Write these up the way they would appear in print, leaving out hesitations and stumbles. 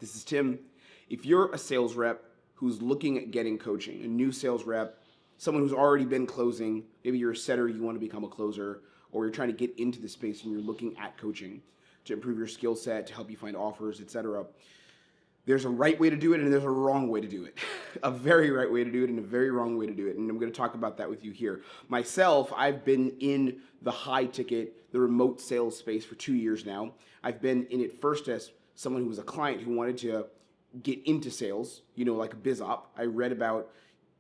This is Tim. If you're a sales rep who's looking at getting coaching, a new sales rep, someone who's already been closing, maybe you're a setter, you want to become a closer, or you're trying to get into the space and you're looking at coaching to improve your skill set, to help you find offers, etc. There's a right way to do it and there's a wrong way to do it. A very right way to do it and a very wrong way to do it. And I'm going to talk about that with you here. Myself, I've been in the high ticket, the remote sales space for 2 years now. I've been in it first as someone who was a client who wanted to get into sales, like a biz op. I read about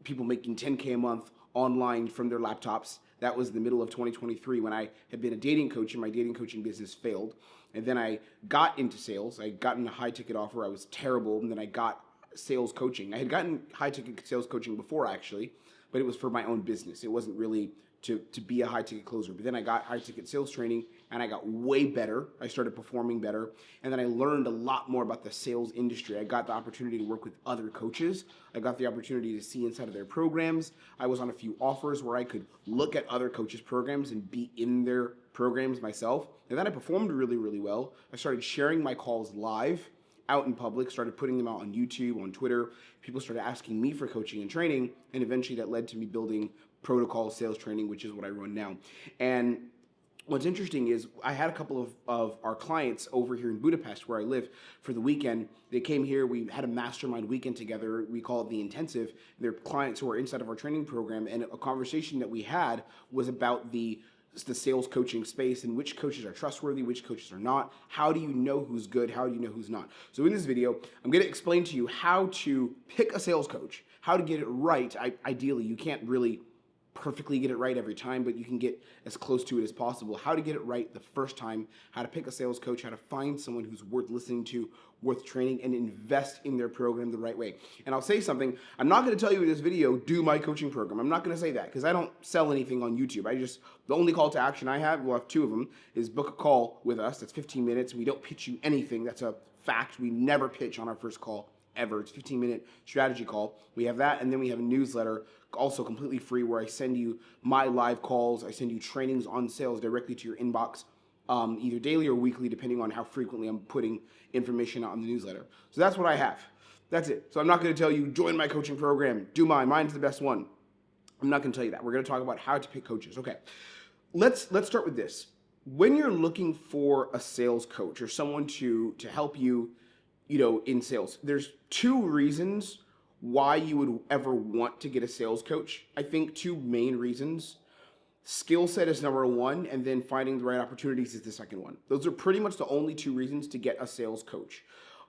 people making 10K a month online from their laptops. That was the middle of 2023 when I had been a dating coach and my dating coaching business failed. And then I got into sales. I got in a high ticket offer. I was terrible. And then I got sales coaching. I had gotten high ticket sales coaching before actually, but it was for my own business. It wasn't really to be a high ticket closer. But then I got high ticket sales training and I got way better. I started performing better. And then I learned a lot more about the sales industry. I got the opportunity to work with other coaches. I got the opportunity to see inside of their programs. I was on a few offers where I could look at other coaches' programs and be in their programs myself. And then I performed really, really well. I started sharing my calls live out in public, started putting them out on YouTube, on Twitter. People started asking me for coaching and training. And eventually that led to me building protocol sales training, which is what I run now. And what's interesting is I had a couple of our clients over here in Budapest where I live for the weekend. They came here, we had a mastermind weekend together. We call it the intensive. They're clients who are inside of our training program. And a conversation that we had was about the sales coaching space and which coaches are trustworthy, which coaches are not. How do you know who's good? How do you know who's not? So in this video, I'm going to explain to you how to pick a sales coach, how to get it right. Ideally, you can't really perfectly get it right every time, but you can get as close to it as possible. How to get it right the first time, how to pick a sales coach, how to find someone who's worth listening to, worth training, and invest in their program the right way. And I'll say something, I'm not going to tell you in this video, do my coaching program. I'm not going to say that because I don't sell anything on YouTube. The only call to action I have, we'll have two of them, is book a call with us. That's 15 minutes. We don't pitch you anything. That's a fact. We never pitch on our first call ever. It's a 15-minute strategy call. We have that, and then we have a newsletter, also completely free, where I send you my live calls. I send you trainings on sales directly to your inbox, either daily or weekly, depending on how frequently I'm putting information out on the newsletter. So that's what I have. That's it. So I'm not going to tell you, join my coaching program, do mine. Mine's the best one. I'm not going to tell you that. We're going to talk about how to pick coaches. Okay, let's start with this. When you're looking for a sales coach or someone to help you, in sales, there's two reasons why you would ever want to get a sales coach. I think two main reasons. Skill set is number one, and then finding the right opportunities is the second one. Those are pretty much the only two reasons to get a sales coach.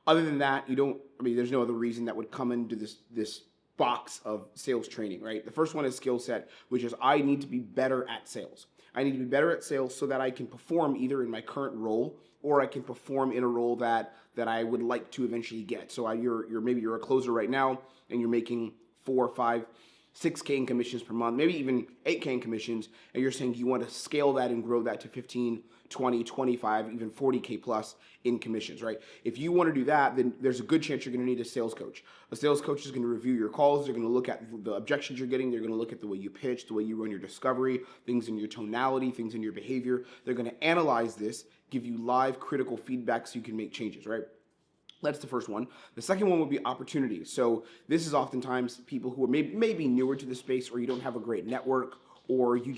Other than that, there's no other reason that would come into this box of sales training, right? The first one is skill set, which is I need to be better at sales. I need to be better at sales so that I can perform either in my current role or I can perform in a role that I would like to eventually get. So maybe you're a closer right now and you're making 4, 5, 6K in commissions per month, maybe even 8K in commissions, and you're saying you want to scale that and grow that to 15, 20, 25, even 40K plus in commissions, right? If you want to do that, then there's a good chance you're going to need a sales coach. A sales coach is going to review your calls. They're going to look at the objections you're getting. They're going to look at the way you pitch, the way you run your discovery, things in your tonality, things in your behavior. They're going to analyze this, give you live critical feedback so you can make changes, right? That's the first one. The second one would be opportunities. So this is oftentimes people who are maybe newer to the space, or you don't have a great network, or you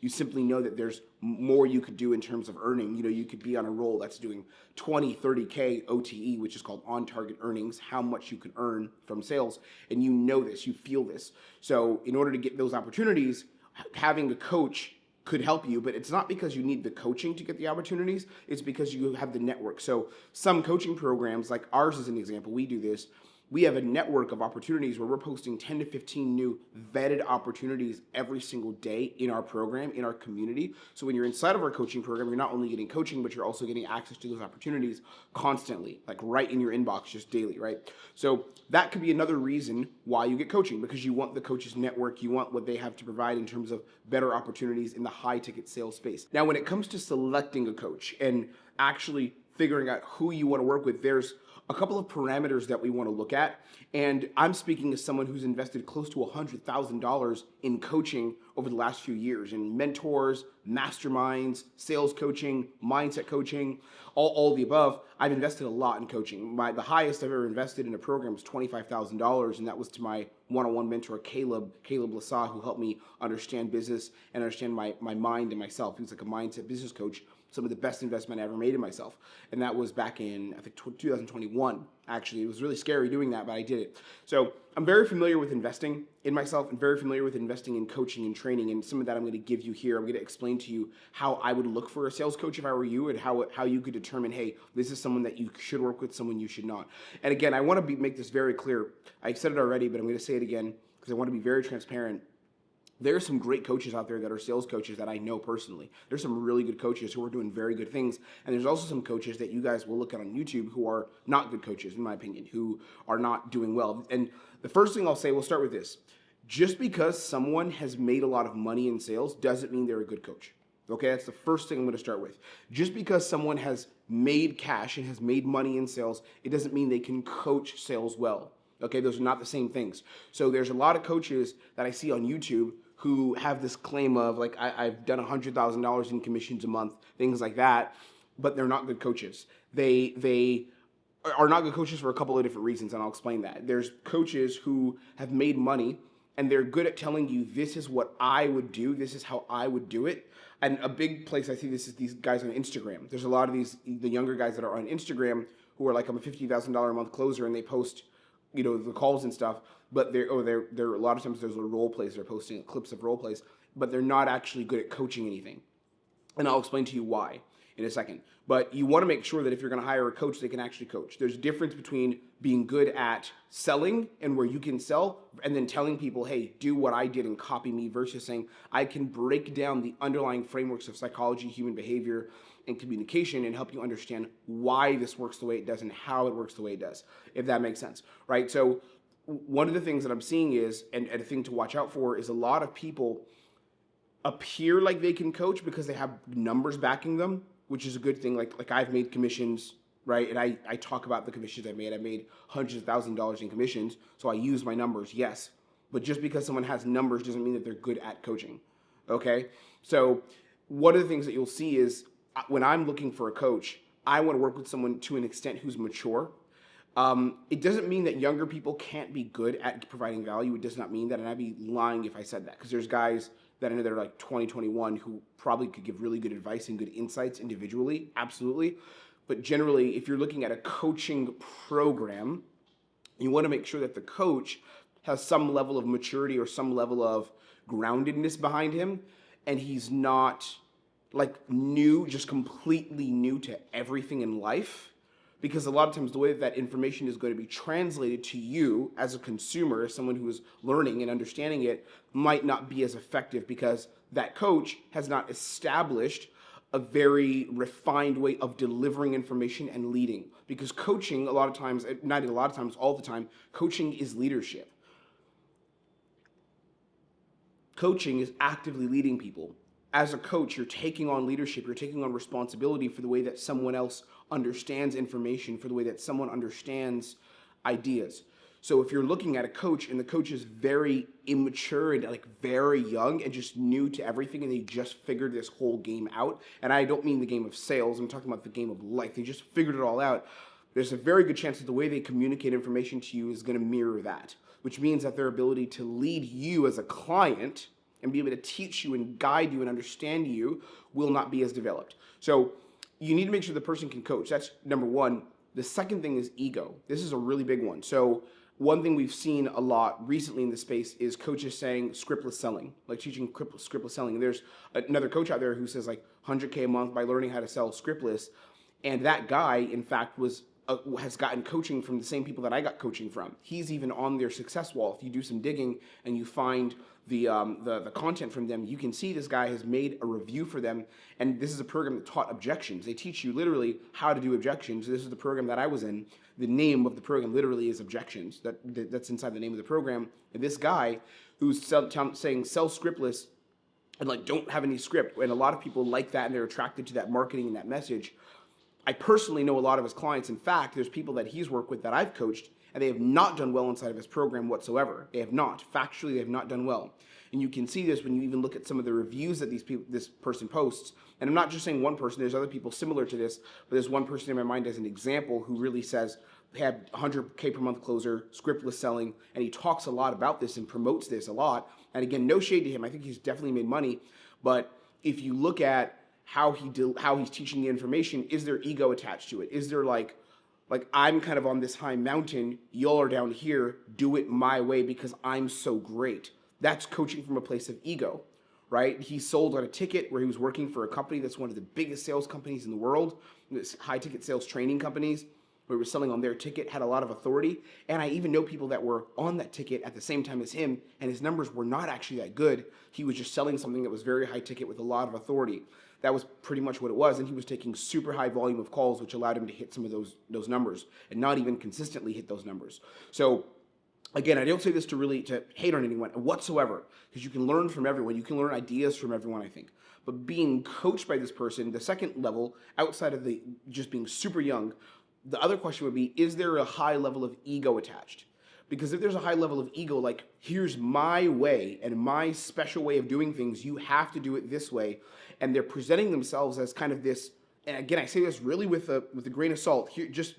simply know that there's more you could do in terms of earning. You could be on a role that's doing 20, 30K OTE, which is called on-target earnings, how much you can earn from sales. And you know this, you feel this. So in order to get those opportunities, having a coach could help you, but it's not because you need the coaching to get the opportunities, it's because you have the network. So some coaching programs, like ours is an example, we do this, we have a network of opportunities where we're posting 10 to 15 new vetted opportunities every single day in our program, in our community. So when you're inside of our coaching program, you're not only getting coaching, but you're also getting access to those opportunities constantly, like right in your inbox, just daily, right? So that could be another reason why you get coaching, because you want the coach's network, you want what they have to provide in terms of better opportunities in the high ticket sales space. Now, when it comes to selecting a coach and actually figuring out who you want to work with, there's a couple of parameters that we want to look at. And I'm speaking as someone who's invested close to $100,000 in coaching over the last few years, in mentors, masterminds, sales coaching, mindset coaching, all the above. I've invested a lot in coaching. The highest I've ever invested in a program was $25,000, and that was to my one-on-one mentor, Caleb Lassa, who helped me understand business and understand my mind and myself. He was like a mindset business coach. Some of the best investment I ever made in myself. And that was back in, I think, 2021, actually. It was really scary doing that, but I did it. So I'm very familiar with investing in myself and very familiar with investing in coaching and training. And some of that I'm going to give you here. I'm going to explain to you how I would look for a sales coach if I were you, and how you could determine, hey, this is someone that you should work with, someone you should not. And again, I want to make this very clear. I've said it already, but I'm going to say it again because I want to be very transparent. There are some great coaches out there that are sales coaches that I know personally. There's some really good coaches who are doing very good things. And there's also some coaches that you guys will look at on YouTube who are not good coaches, in my opinion, who are not doing well. And the first thing I'll say, we'll start with this. Just because someone has made a lot of money in sales doesn't mean they're a good coach. Okay, that's the first thing I'm going to start with. Just because someone has made cash and has made money in sales, it doesn't mean they can coach sales well. Okay, those are not the same things. So there's a lot of coaches that I see on YouTube who have this claim of, like, I've done $100,000 in commissions a month, things like that, but they're not good coaches. They are not good coaches for a couple of different reasons, and I'll explain that. There's coaches who have made money, and they're good at telling you, this is what I would do, this is how I would do it. And a big place I see this is these guys on Instagram. There's a lot of the younger guys that are on Instagram who are like, I'm a $50,000 a month closer, and they post, the calls and stuff, but they're a lot of times there's role plays, they're posting clips of role plays, but they're not actually good at coaching anything. And I'll explain to you why in a second. But you want to make sure that if you're going to hire a coach, they can actually coach. There's a difference between being good at selling and where you can sell, and then telling people, hey, do what I did and copy me, versus saying, I can break down the underlying frameworks of psychology, human behavior, and communication and help you understand why this works the way it does and how it works the way it does, if that makes sense, right? So one of the things that I'm seeing is, and a thing to watch out for, is a lot of people appear like they can coach because they have numbers backing them, which is a good thing. Like I've made commissions, right? And I talk about the commissions I made. I made hundreds of thousands of dollars in commissions, so I use my numbers, yes. But just because someone has numbers doesn't mean that they're good at coaching, okay? So one of the things that you'll see is when I'm looking for a coach, I want to work with someone to an extent who's mature. It doesn't mean that younger people can't be good at providing value. It does not mean that, and I'd be lying if I said that, because there's guys that I know that are like 20, 21 who probably could give really good advice and good insights individually, absolutely. But generally, if you're looking at a coaching program, you want to make sure that the coach has some level of maturity or some level of groundedness behind him, and he's not like new, just completely new to everything in life. Because a lot of times the way that information is going to be translated to you as a consumer, as someone who is learning and understanding it, might not be as effective because that coach has not established a very refined way of delivering information and leading. Because coaching, a lot of times, not a lot of times, all the time, coaching is leadership. Coaching is actively leading people. As a coach, you're taking on leadership, you're taking on responsibility for the way that someone else understands information, for the way that someone understands ideas. So if you're looking at a coach and the coach is very immature and like very young and just new to everything, and they just figured this whole game out, and I don't mean the game of sales, I'm talking about the game of life, they just figured it all out, there's a very good chance that the way they communicate information to you is going to mirror that, which means that their ability to lead you as a client and be able to teach you and guide you and understand you will not be as developed. So you need to make sure the person can coach. That's number one. The second thing is ego. This is a really big one. So one thing we've seen a lot recently in the space is coaches saying scriptless selling, like teaching scriptless selling. And there's another coach out there who says like 100K a month by learning how to sell scriptless. And that guy, in fact, has gotten coaching from the same people that I got coaching from. He's even on their success wall. If you do some digging and you find the content from them, you can see this guy has made a review for them, and this is a program that taught objections. They teach you literally how to do objections. This is the program that I was in. The name of the program literally is objections. That's inside the name of the program. And this guy who's saying sell scriptless and like don't have any script, and a lot of people like that and they're attracted to that marketing and that message. I personally know a lot of his clients. In fact, there's people that he's worked with that I've coached, and they have not done well inside of his program whatsoever. They have not. Factually, they have not done well. And you can see this when you even look at some of the reviews that this person posts. And I'm not just saying one person. There's other people similar to this, but there's one person in my mind as an example who really says they had 100K per month closer, scriptless selling, and he talks a lot about this and promotes this a lot. And again, no shade to him. I think he's definitely made money. But if you look at how he's teaching the information, is there ego attached to it? Is there like I'm kind of on this high mountain, y'all are down here, do it my way because I'm so great. That's coaching from a place of ego, right? He sold on a ticket where he was working for a company that's one of the biggest sales companies in the world, this high ticket sales training companies, where he was selling on their ticket, had a lot of authority. And I even know people that were on that ticket at the same time as him, and his numbers were not actually that good. He was just selling something that was very high ticket with a lot of authority. That was pretty much what it was, and he was taking super high volume of calls, which allowed him to hit some of those numbers, and not even consistently hit those numbers. So again, I don't say this to hate on anyone whatsoever, because you can learn from everyone. You can learn ideas from everyone, I think. But being coached by this person, the second level, outside of the just being super young, the other question would be, is there a high level of ego attached? Because if there's a high level of ego, like, here's my way and my special way of doing things, you have to do it this way, and they're presenting themselves as kind of this, and again, I say this really with a grain of salt. Here, just,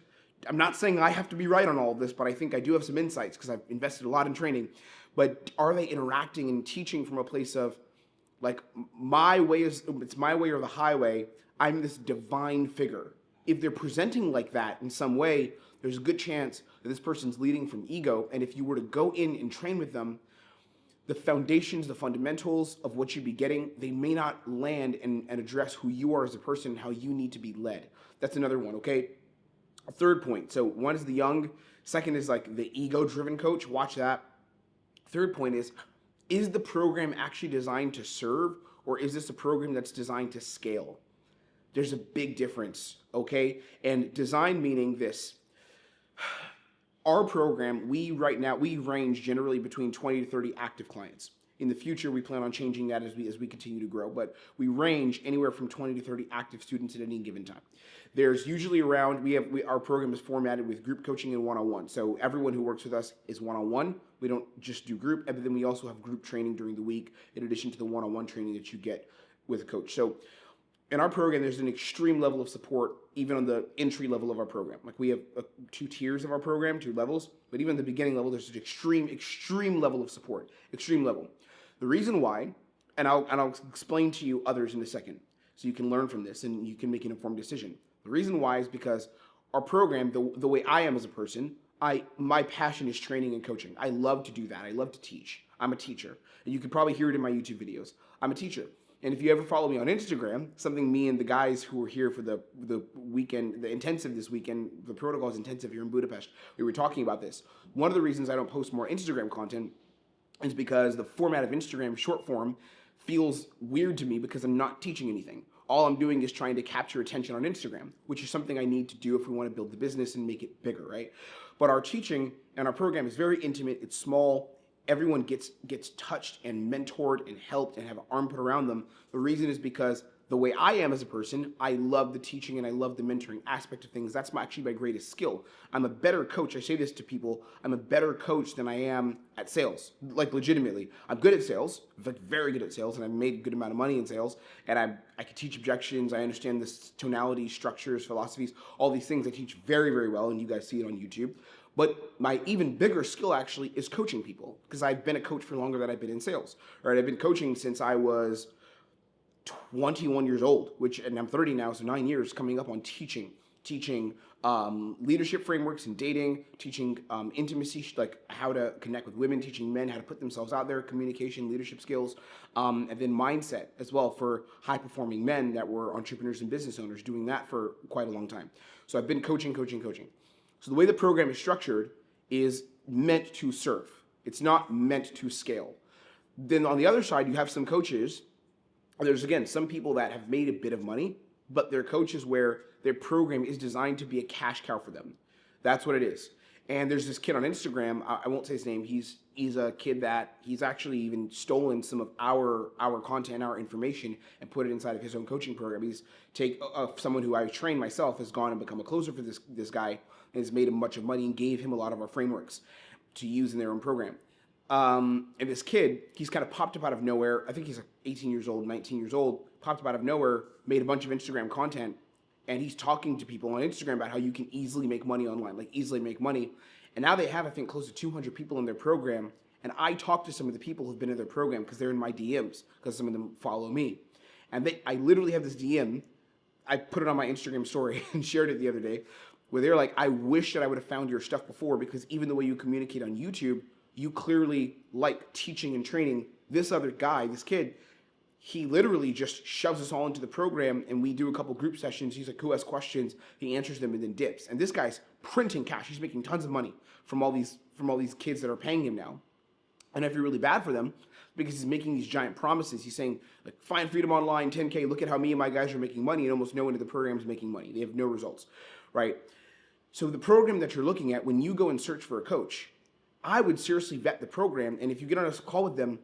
I'm not saying I have to be right on all of this, but I think I do have some insights because I've invested a lot in training. But are they interacting and teaching from a place of, like, my way it's my way or the highway, I'm this divine figure? If they're presenting like that in some way, there's a good chance that this person's leading from ego. And if you were to go in and train with them, the foundations, the fundamentals of what you'd be getting, they may not land and address who you are as a person, how you need to be led. That's another one, okay? A third point. So one is the young. Second is like the ego-driven coach. Watch that. Third point is the program actually designed to serve, or is this a program that's designed to scale? There's a big difference, okay? And design meaning this. Our program, we range generally between 20 to 30 active clients. In the future, we plan on changing that as we continue to grow, but we range anywhere from 20 to 30 active students at any given time. There's usually around, our program is formatted with group coaching and one-on-one. So everyone who works with us is one-on-one. We don't just do group, but then we also have group training during the week in addition to the one-on-one training that you get with a coach. So in our program, there's an extreme level of support, even on the entry level of our program. Like, we have 2 tiers of our program, 2 levels, but even the beginning level, there's an extreme level of support, extreme level. The reason why, and I'll explain to you others in a second, so you can learn from this and you can make an informed decision. The reason why is because our program, the way I am as a person, my passion is training and coaching. I love to do that. I love to teach. I'm a teacher. And you can probably hear it in my YouTube videos. I'm a teacher. And if you ever follow me on Instagram, something me and the guys who were here for the weekend, the intensive this weekend, the protocols intensive here in Budapest, we were talking about this. One of the reasons I don't post more Instagram content is because the format of Instagram short form feels weird to me because I'm not teaching anything. All I'm doing is trying to capture attention on Instagram, which is something I need to do if we want to build the business and make it bigger, right? But our teaching and our program is very intimate. It's small. Everyone gets touched and mentored and helped and have an arm put around them. The reason is because the way I am as a person, I love the teaching and I love the mentoring aspect of things. That's actually my greatest skill. I'm a better coach. I say this to people. I'm a better coach than I am at sales. Like, legitimately. I'm good at sales. In fact, very good at sales, and I've made a good amount of money in sales. And I can teach objections. I understand the tonality, structures, philosophies, all these things I teach very, very well, and you guys see it on YouTube. But my even bigger skill actually is coaching people, because I've been a coach for longer than I've been in sales. Right? I've been coaching since I was 21 years old, and I'm 30 now, so 9 years coming up on teaching leadership frameworks and dating, teaching intimacy, like how to connect with women, teaching men how to put themselves out there, communication, leadership skills, and then mindset as well for high-performing men that were entrepreneurs and business owners, doing that for quite a long time. So I've been coaching. So the way the program is structured is meant to serve. It's not meant to scale. Then on the other side, you have some coaches. There's, again, some people that have made a bit of money, but they're coaches where their program is designed to be a cash cow for them. That's what it is. And there's this kid on Instagram. I won't say his name. He's a kid that he's actually even stolen some of our content, our information, and put it inside of his own coaching program. He's someone who I trained myself has gone and become a closer for this guy, and has made him much of money and gave him a lot of our frameworks to use in their own program. And this kid, he's kind of popped up out of nowhere. I think he's like 18 years old, 19 years old, popped up out of nowhere, made a bunch of Instagram content, and he's talking to people on Instagram about how you can easily make money online, like easily make money. And now they have, I think, close to 200 people in their program. And I talked to some of the people who've been in their program because they're in my DMs, because some of them follow me. And I literally have this DM. I put it on my Instagram story and shared it the other day, where they're like, I wish that I would have found your stuff before, because even the way you communicate on YouTube, you clearly like teaching and training. This other guy, this kid, he literally just shoves us all into the program, and we do a couple group sessions. He's like, who has questions? He answers them and then dips. And this guy's printing cash. He's making tons of money from all these kids that are paying him now. And I feel really bad for them, because he's making these giant promises. He's saying, like, find freedom online, 10K, look at how me and my guys are making money, and almost no one in the program is making money. They have no results, right? So the program that you're looking at, when you go and search for a coach, I would seriously vet the program. And if you get on a call with them,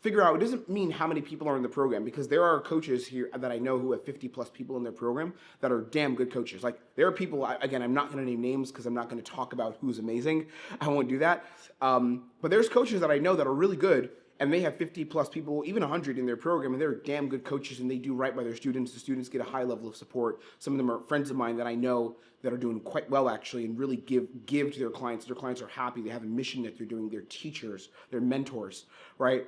figure out, it doesn't mean how many people are in the program, because there are coaches here that I know who have 50 plus people in their program that are damn good coaches. Like, there are people, again, I'm not going to name names because I'm not going to talk about who's amazing. I won't do that. But there's coaches that I know that are really good, and they have 50 plus people, even 100 in their program, and they're damn good coaches, and they do right by their students. The students get a high level of support. Some of them are friends of mine that I know that are doing quite well, actually, and really give to their clients. Their clients are happy. They have a mission that they're doing. They're teachers. They're mentors, right?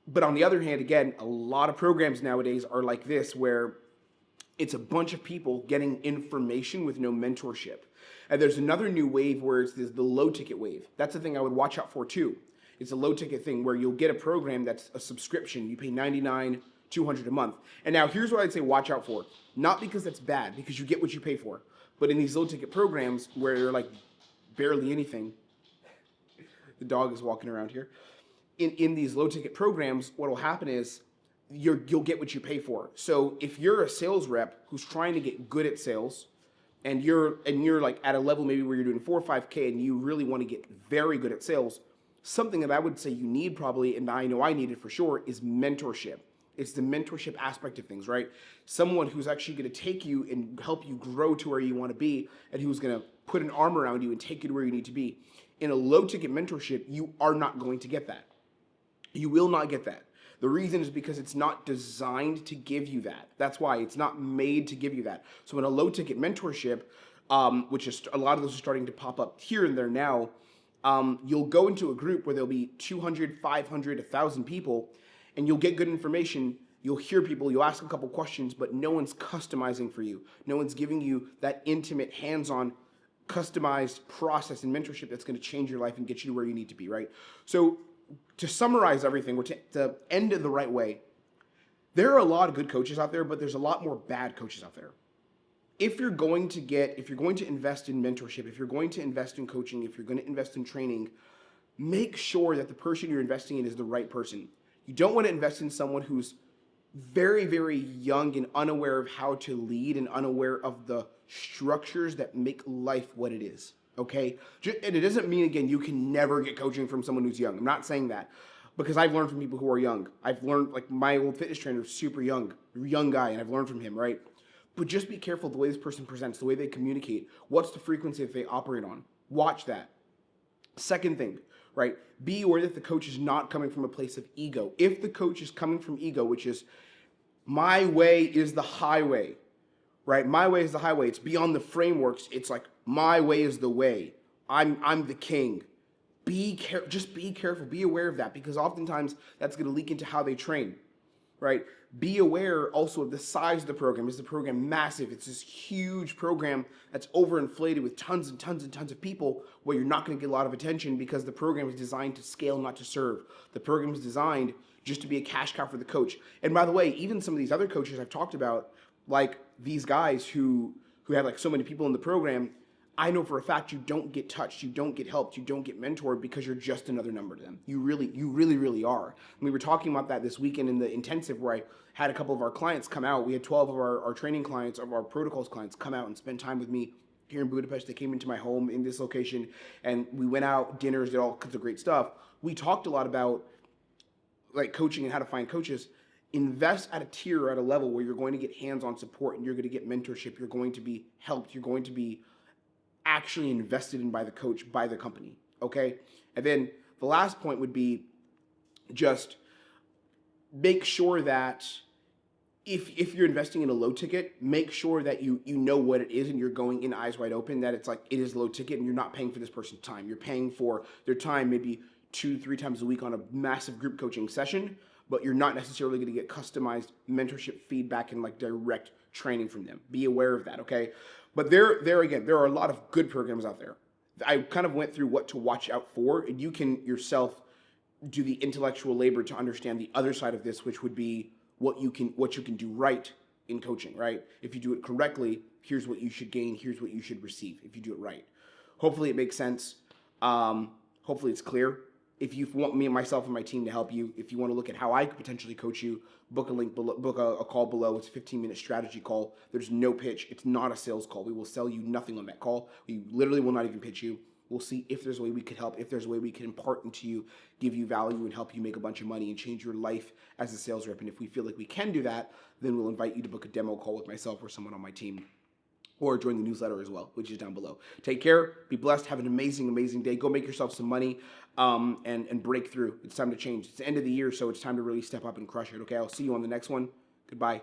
But on the other hand, again, a lot of programs nowadays are like this, where it's a bunch of people getting information with no mentorship. And there's another new wave where it's the low ticket wave. That's the thing I would watch out for too. It's a low ticket thing where you'll get a program that's a subscription. You pay $99, $200 a month. And now here's what I'd say watch out for. Not because that's bad, because you get what you pay for. But in these low ticket programs where they're like barely anything, the dog is walking around here. In these low ticket programs, what will happen is you'll get what you pay for. So if you're a sales rep who's trying to get good at sales, and you're like at a level maybe where you're doing 4 or 5K, and you really want to get very good at sales, something that I would say you need probably, and I know I need it for sure, is mentorship. It's the mentorship aspect of things, right? Someone who's actually going to take you and help you grow to where you want to be, and who's going to put an arm around you and take you to where you need to be. In a low ticket mentorship, you are not going to get that. You will not get that. The reason is because it's not designed to give you that. That's why it's not made to give you that. So in a low ticket mentorship, which is a lot of those are starting to pop up here and there now, you'll go into a group where there'll be 200, 500, 1,000 people, and you'll get good information. You'll hear people, you'll ask a couple questions, but no one's customizing for you. No one's giving you that intimate, hands-on, customized process and mentorship that's going to change your life and get you to where you need to be, right? So to summarize everything, or to end it the right way, there are a lot of good coaches out there, but there's a lot more bad coaches out there. If you're going to invest in mentorship, if you're going to invest in coaching, if you're going to invest in training, make sure that the person you're investing in is the right person. You don't want to invest in someone who's very, very young and unaware of how to lead and unaware of the structures that make life what it is. Okay? And it doesn't mean, again, you can never get coaching from someone who's young. I'm not saying that, because I've learned from people who are young. I've learned, like, my old fitness trainer is super young guy, and I've learned from him, right? But just be careful the way this person presents, the way they communicate. What's the frequency that they operate on? Watch that. Second thing, right? Be aware that the coach is not coming from a place of ego. If the coach is coming from ego, which is, my way is the highway, right? My way is the highway. It's beyond the frameworks. It's like, my way is the way. I'm the king. Just be careful. Be aware of that, because oftentimes that's going to leak into how they train, right? Be aware also of the size of the program. Is the program massive? It's this huge program that's overinflated with tons and tons and tons of people, where you're not going to get a lot of attention, because the program is designed to scale, not to serve. The program is designed just to be a cash cow for the coach. And by the way, even some of these other coaches I've talked about, like these guys who have like so many people in the program, I know for a fact you don't get touched, you don't get helped, you don't get mentored, because you're just another number to them. You really are. And we were talking about that this weekend in the intensive, where I had a couple of our clients come out. We had 12 of our training clients, of our protocols clients, come out and spend time with me here in Budapest. They came into my home in this location, and we went out, dinners, did all kinds of great stuff. We talked a lot about like coaching and how to find coaches. Invest at a tier, at a level where you're going to get hands-on support and you're going to get mentorship. You're going to be helped. You're going to be actually invested in by the coach, by the company. Okay. And then the last point would be just make sure that if you're investing in a low ticket, make sure that you know what it is and you're going in eyes wide open, that it's like it is low ticket and you're not paying for this person's time. You're paying for their time maybe 2-3 times a week on a massive group coaching session, but you're not necessarily going to get customized mentorship feedback and like direct training from them. Be aware of that, okay? But there again, there are a lot of good programs out there. I kind of went through what to watch out for, and you can yourself do the intellectual labor to understand the other side of this, which would be what you can do right in coaching, right? If you do it correctly, here's what you should gain, here's what you should receive if you do it right. Hopefully it makes sense. Hopefully it's clear. If you want me and myself and my team to help you, if you want to look at how I could potentially coach you, book a link below, book a call below. It's a 15-minute strategy call. There's no pitch. It's not a sales call. We will sell you nothing on that call. We literally will not even pitch you. We'll see if there's a way we could help, if there's a way we can impart into you, give you value and help you make a bunch of money and change your life as a sales rep. And if we feel like we can do that, then we'll invite you to book a demo call with myself or someone on my team, or join the newsletter as well, which is down below. Take care, be blessed, have an amazing, amazing day. Go make yourself some money and break through. It's time to change. It's the end of the year, so it's time to really step up and crush it, okay? I'll see you on the next one. Goodbye.